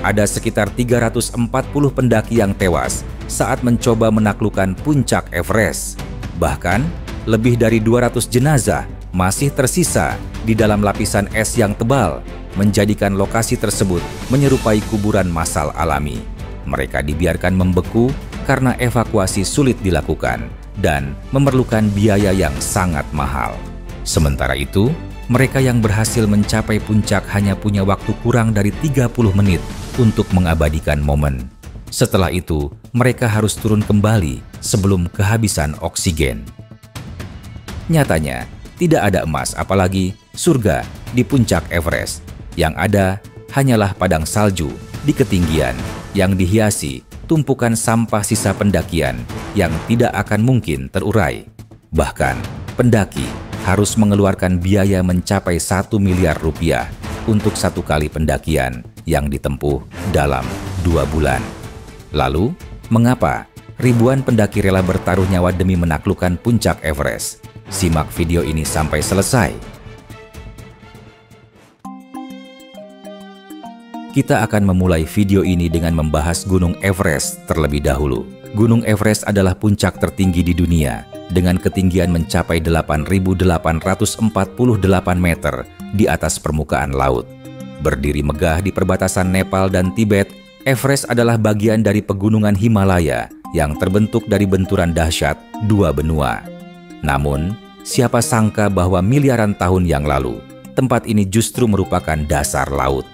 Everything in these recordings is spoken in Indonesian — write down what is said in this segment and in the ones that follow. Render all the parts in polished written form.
ada sekitar 340 pendaki yang tewas saat mencoba menaklukkan puncak Everest. Bahkan, lebih dari 200 jenazah masih tersisa di dalam lapisan es yang tebal, menjadikan lokasi tersebut menyerupai kuburan massal alami. Mereka dibiarkan membeku karena evakuasi sulit dilakukan dan memerlukan biaya yang sangat mahal. Sementara itu, mereka yang berhasil mencapai puncak hanya punya waktu kurang dari 30 menit untuk mengabadikan momen. Setelah itu, mereka harus turun kembali sebelum kehabisan oksigen. Nyatanya, tidak ada emas apalagi surga di puncak Everest. Yang ada hanyalah padang salju di ketinggian yang dihiasi tumpukan sampah sisa pendakian yang tidak akan mungkin terurai. Bahkan, pendaki harus mengeluarkan biaya mencapai 1 miliar rupiah untuk satu kali pendakian yang ditempuh dalam 2 bulan. Lalu, mengapa ribuan pendaki rela bertaruh nyawa demi menaklukkan puncak Everest? Simak video ini sampai selesai. Kita akan memulai video ini dengan membahas Gunung Everest terlebih dahulu. Gunung Everest adalah puncak tertinggi di dunia dengan ketinggian mencapai 8.848 meter di atas permukaan laut. Berdiri megah di perbatasan Nepal dan Tibet, Everest adalah bagian dari pegunungan Himalaya yang terbentuk dari benturan dahsyat dua benua. Namun, siapa sangka bahwa miliaran tahun yang lalu, tempat ini justru merupakan dasar laut.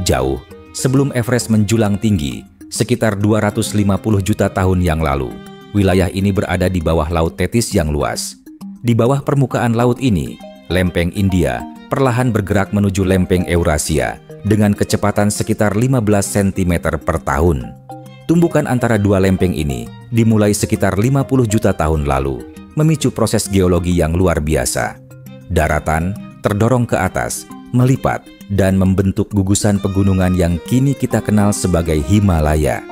Jauh sebelum Everest menjulang tinggi, sekitar 250 juta tahun yang lalu, wilayah ini berada di bawah Laut Tetis yang luas. Di bawah permukaan laut ini, lempeng India perlahan bergerak menuju lempeng Eurasia dengan kecepatan sekitar 15 cm per tahun. Tumbukan antara dua lempeng ini dimulai sekitar 50 juta tahun lalu, memicu proses geologi yang luar biasa. Daratan terdorong ke atas, melipat, dan membentuk gugusan pegunungan yang kini kita kenal sebagai Himalaya.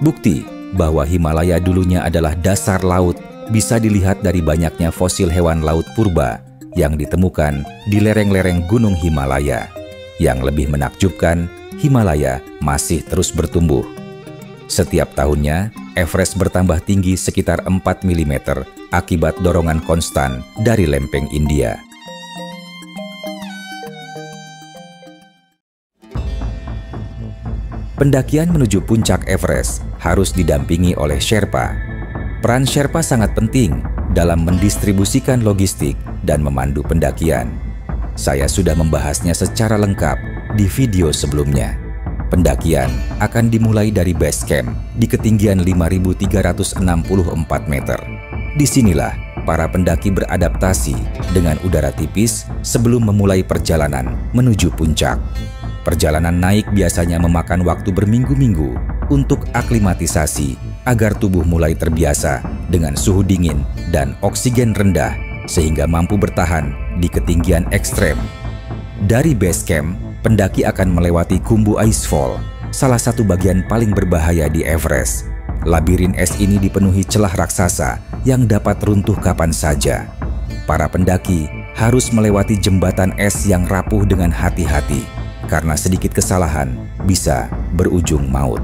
Bukti bahwa Himalaya dulunya adalah dasar laut bisa dilihat dari banyaknya fosil hewan laut purba yang ditemukan di lereng-lereng Gunung Himalaya. Yang lebih menakjubkan, Himalaya masih terus bertumbuh. Setiap tahunnya, Everest bertambah tinggi sekitar 4 mm akibat dorongan konstan dari lempeng India. Pendakian menuju puncak Everest harus didampingi oleh Sherpa. Peran Sherpa sangat penting dalam mendistribusikan logistik dan memandu pendakian. Saya sudah membahasnya secara lengkap di video sebelumnya. Pendakian akan dimulai dari base camp di ketinggian 5.364 meter. Disinilah para pendaki beradaptasi dengan udara tipis sebelum memulai perjalanan menuju puncak. Perjalanan naik biasanya memakan waktu berminggu-minggu untuk aklimatisasi agar tubuh mulai terbiasa dengan suhu dingin dan oksigen rendah sehingga mampu bertahan di ketinggian ekstrem. Dari base camp, pendaki akan melewati Khumbu Icefall, salah satu bagian paling berbahaya di Everest. Labirin es ini dipenuhi celah raksasa yang dapat runtuh kapan saja. Para pendaki harus melewati jembatan es yang rapuh dengan hati-hati, karena sedikit kesalahan bisa berujung maut.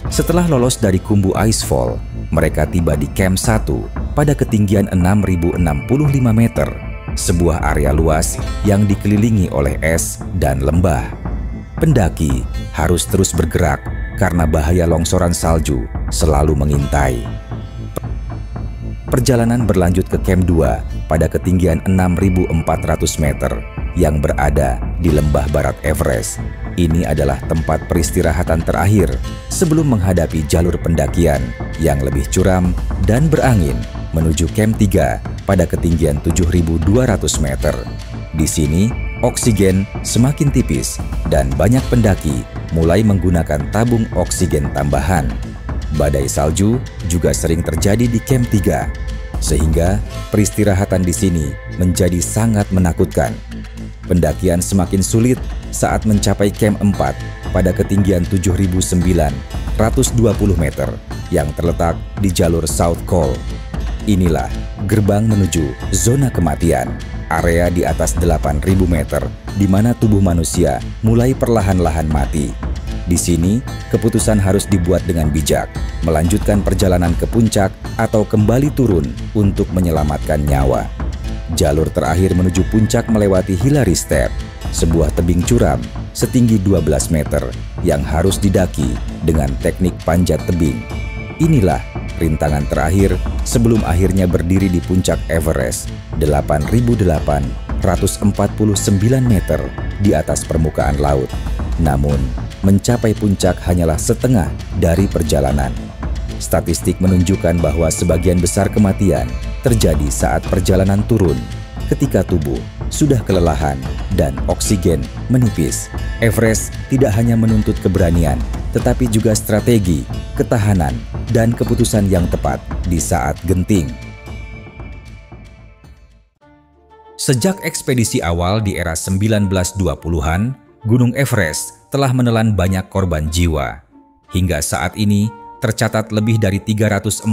Setelah lolos dari Khumbu Icefall, mereka tiba di Camp 1 pada ketinggian 6.065 meter, sebuah area luas yang dikelilingi oleh es dan lembah. Pendaki harus terus bergerak karena bahaya longsoran salju selalu mengintai. Perjalanan berlanjut ke Camp 2 pada ketinggian 6.400 meter yang berada di lembah barat Everest. Ini adalah tempat peristirahatan terakhir sebelum menghadapi jalur pendakian yang lebih curam dan berangin menuju Camp 3 pada ketinggian 7.200 meter. Di sini, oksigen semakin tipis dan banyak pendaki mulai menggunakan tabung oksigen tambahan. Badai salju juga sering terjadi di Camp 3, sehingga peristirahatan di sini menjadi sangat menakutkan. Pendakian semakin sulit saat mencapai Camp 4 pada ketinggian 7.920 meter yang terletak di jalur South Col. Inilah gerbang menuju zona kematian. area di atas 8.000 meter di mana tubuh manusia mulai perlahan-lahan mati. Di sini, keputusan harus dibuat dengan bijak, melanjutkan perjalanan ke puncak atau kembali turun untuk menyelamatkan nyawa. Jalur terakhir menuju puncak melewati Hillary Step, sebuah tebing curam setinggi 12 meter yang harus didaki dengan teknik panjat tebing. Inilah rintangan terakhir sebelum akhirnya berdiri di puncak Everest, 8.849 meter di atas permukaan laut. Namun, mencapai puncak hanyalah setengah dari perjalanan. Statistik menunjukkan bahwa sebagian besar kematian terjadi saat perjalanan turun, ketika tubuh sudah kelelahan dan oksigen menipis. Everest tidak hanya menuntut keberanian, tetapi juga strategi, ketahanan, dan keputusan yang tepat di saat genting. Sejak ekspedisi awal di era 1920-an, Gunung Everest telah menelan banyak korban jiwa. Hingga saat ini, tercatat lebih dari 340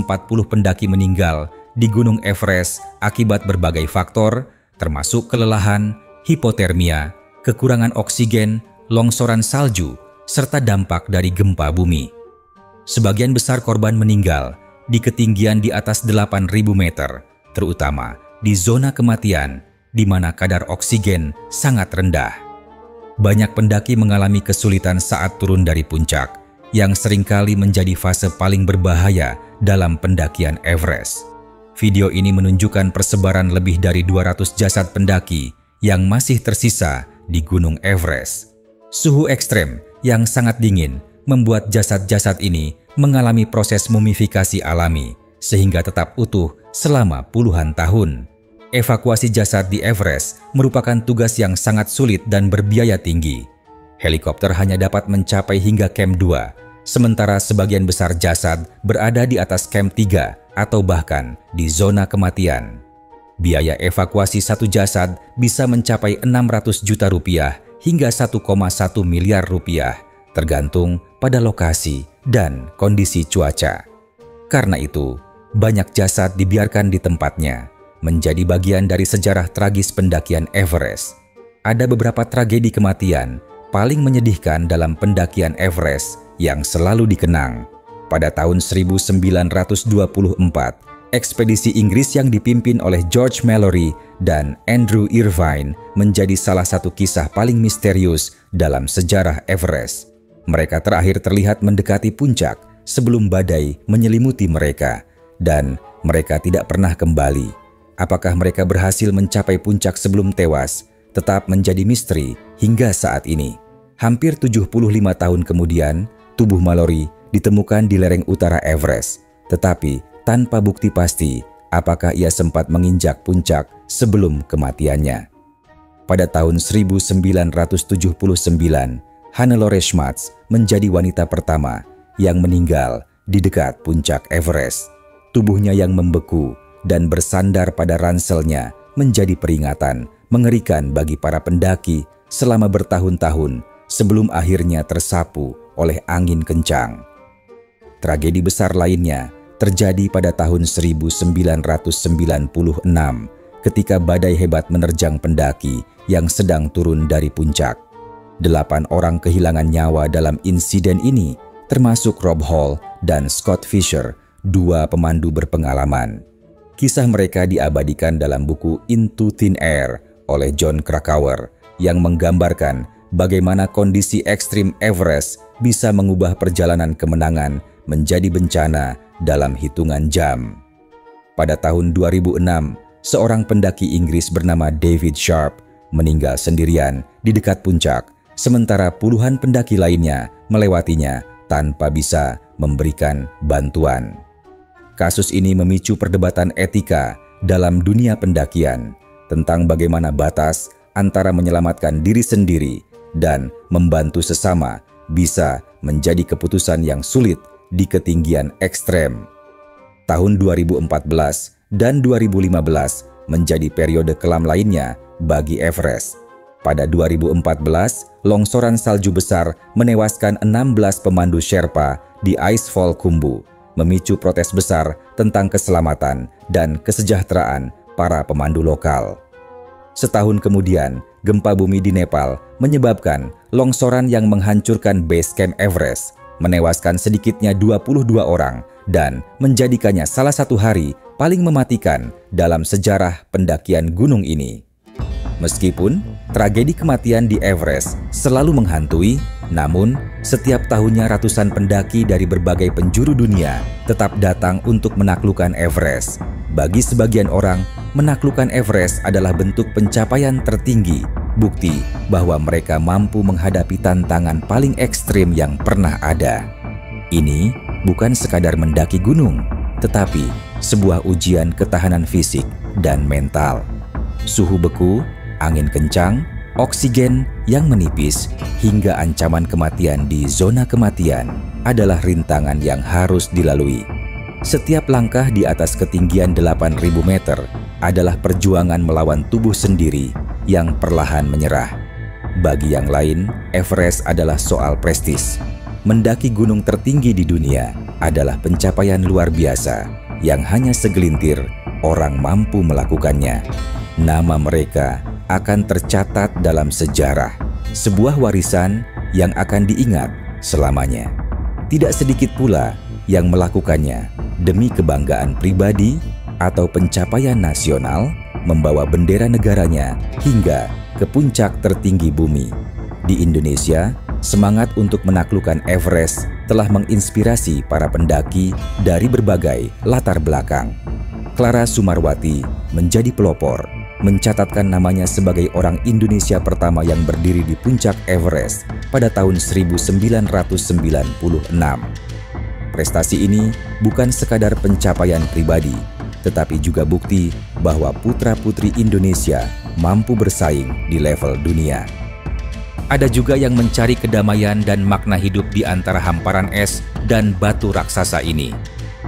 pendaki meninggal di Gunung Everest akibat berbagai faktor, termasuk kelelahan, hipotermia, kekurangan oksigen, longsoran salju, serta dampak dari gempa bumi. Sebagian besar korban meninggal di ketinggian di atas 8.000 meter, terutama di zona kematian di mana kadar oksigen sangat rendah. Banyak pendaki mengalami kesulitan saat turun dari puncak, yang seringkali menjadi fase paling berbahaya dalam pendakian Everest. Video ini menunjukkan persebaran lebih dari 200 jasad pendaki yang masih tersisa di Gunung Everest. Suhu ekstrem yang sangat dingin membuat jasad-jasad ini mengalami proses mumifikasi alami sehingga tetap utuh selama puluhan tahun. Evakuasi jasad di Everest merupakan tugas yang sangat sulit dan berbiaya tinggi. Helikopter hanya dapat mencapai hingga Camp 2, sementara sebagian besar jasad berada di atas Camp 3 atau bahkan di zona kematian. Biaya evakuasi satu jasad bisa mencapai 600 juta rupiah hingga 1,1 miliar rupiah, tergantung pada lokasi dan kondisi cuaca. Karena itu, banyak jasad dibiarkan di tempatnya, menjadi bagian dari sejarah tragis pendakian Everest. Ada beberapa tragedi kematian paling menyedihkan dalam pendakian Everest yang selalu dikenang. Pada tahun 1924, ekspedisi Inggris yang dipimpin oleh George Mallory dan Andrew Irvine menjadi salah satu kisah paling misterius dalam sejarah Everest. Mereka terakhir terlihat mendekati puncak sebelum badai menyelimuti mereka, dan mereka tidak pernah kembali. Apakah mereka berhasil mencapai puncak sebelum tewas tetap menjadi misteri hingga saat ini. Hampir 75 tahun kemudian, tubuh Mallory ditemukan di lereng utara Everest, tetapi tanpa bukti pasti apakah ia sempat menginjak puncak sebelum kematiannya. Pada tahun 1979, Hannelore Schmatz menjadi wanita pertama yang meninggal di dekat puncak Everest. Tubuhnya yang membeku dan bersandar pada ranselnya menjadi peringatan mengerikan bagi para pendaki selama bertahun-tahun sebelum akhirnya tersapu oleh angin kencang. Tragedi besar lainnya terjadi pada tahun 1996 ketika badai hebat menerjang pendaki yang sedang turun dari puncak. 8 orang kehilangan nyawa dalam insiden ini, termasuk Rob Hall dan Scott Fisher, 2 pemandu berpengalaman. Kisah mereka diabadikan dalam buku Into Thin Air oleh John Krakauer yang menggambarkan bagaimana kondisi ekstrim Everest bisa mengubah perjalanan kemenangan menjadi bencana dalam hitungan jam. Pada tahun 2006, seorang pendaki Inggris bernama David Sharp meninggal sendirian di dekat puncak, sementara puluhan pendaki lainnya melewatinya tanpa bisa memberikan bantuan. Kasus ini memicu perdebatan etika dalam dunia pendakian tentang bagaimana batas antara menyelamatkan diri sendiri dan membantu sesama bisa menjadi keputusan yang sulit di ketinggian ekstrem. Tahun 2014 dan 2015 menjadi periode kelam lainnya bagi Everest. Pada 2014, longsoran salju besar menewaskan 16 pemandu Sherpa di Icefall Khumbu, memicu protes besar tentang keselamatan dan kesejahteraan para pemandu lokal. Setahun kemudian, gempa bumi di Nepal menyebabkan longsoran yang menghancurkan base camp Everest, menewaskan sedikitnya 22 orang dan menjadikannya salah satu hari paling mematikan dalam sejarah pendakian gunung ini. Meskipun tragedi kematian di Everest selalu menghantui, namun setiap tahunnya ratusan pendaki dari berbagai penjuru dunia tetap datang untuk menaklukkan Everest. Bagi sebagian orang, menaklukkan Everest adalah bentuk pencapaian tertinggi, bukti bahwa mereka mampu menghadapi tantangan paling ekstrim yang pernah ada. Ini bukan sekadar mendaki gunung, tetapi sebuah ujian ketahanan fisik dan mental. Suhu beku, angin kencang, oksigen yang menipis, hingga ancaman kematian di zona kematian adalah rintangan yang harus dilalui. Setiap langkah di atas ketinggian 8.000 meter adalah perjuangan melawan tubuh sendiri yang perlahan menyerah. Bagi yang lain, Everest adalah soal prestis. Mendaki gunung tertinggi di dunia adalah pencapaian luar biasa yang hanya segelintir orang mampu melakukannya. Nama mereka akan tercatat dalam sejarah, sebuah warisan yang akan diingat selamanya. Tidak sedikit pula yang melakukannya demi kebanggaan pribadi atau pencapaian nasional, membawa bendera negaranya hingga ke puncak tertinggi bumi. Di Indonesia, semangat untuk menaklukkan Everest telah menginspirasi para pendaki dari berbagai latar belakang. Clara Sumarwati menjadi pelopor, mencatatkan namanya sebagai orang Indonesia pertama yang berdiri di puncak Everest pada tahun 1996. Prestasi ini bukan sekadar pencapaian pribadi, tetapi juga bukti bahwa putra-putri Indonesia mampu bersaing di level dunia. Ada juga yang mencari kedamaian dan makna hidup di antara hamparan es dan batu raksasa ini.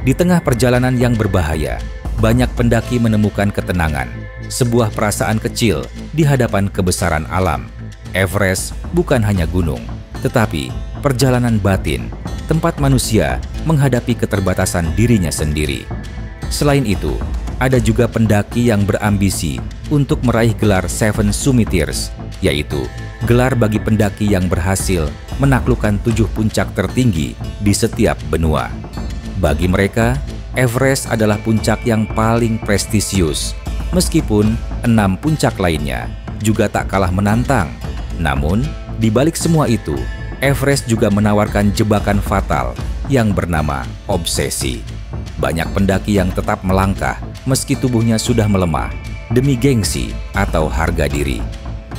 Di tengah perjalanan yang berbahaya, banyak pendaki menemukan ketenangan, sebuah perasaan kecil di hadapan kebesaran alam. Everest bukan hanya gunung, tetapi perjalanan batin, tempat manusia menghadapi keterbatasan dirinya sendiri. Selain itu, ada juga pendaki yang berambisi untuk meraih gelar Seven Summiteers, yaitu gelar bagi pendaki yang berhasil menaklukkan 7 puncak tertinggi di setiap benua. Bagi mereka, Everest adalah puncak yang paling prestisius, meskipun 6 puncak lainnya juga tak kalah menantang. Namun, di balik semua itu, Everest juga menawarkan jebakan fatal yang bernama obsesi. Banyak pendaki yang tetap melangkah meski tubuhnya sudah melemah demi gengsi atau harga diri.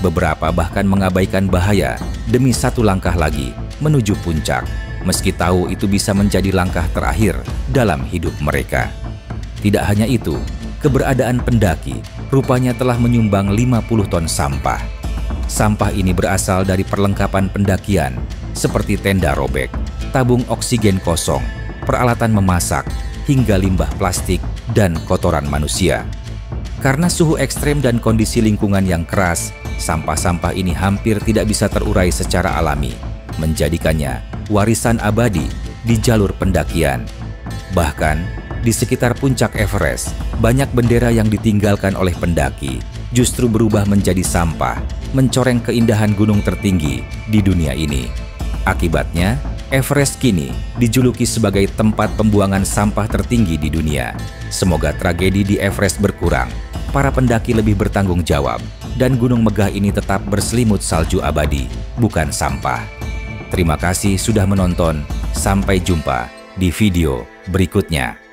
Beberapa bahkan mengabaikan bahaya demi satu langkah lagi menuju puncak, meski tahu itu bisa menjadi langkah terakhir dalam hidup mereka. Tidak hanya itu, keberadaan pendaki rupanya telah menyumbang 50 ton sampah. Sampah ini berasal dari perlengkapan pendakian seperti tenda robek, tabung oksigen kosong, peralatan memasak, hingga limbah plastik dan kotoran manusia. Karena suhu ekstrem dan kondisi lingkungan yang keras, sampah-sampah ini hampir tidak bisa terurai secara alami, menjadikannya warisan abadi di jalur pendakian. Bahkan, di sekitar puncak Everest, banyak bendera yang ditinggalkan oleh pendaki justru berubah menjadi sampah, mencoreng keindahan gunung tertinggi di dunia ini. Akibatnya, Everest kini dijuluki sebagai tempat pembuangan sampah tertinggi di dunia. Semoga tragedi di Everest berkurang, para pendaki lebih bertanggung jawab, dan gunung megah ini tetap berselimut salju abadi, bukan sampah. Terima kasih sudah menonton, sampai jumpa di video berikutnya.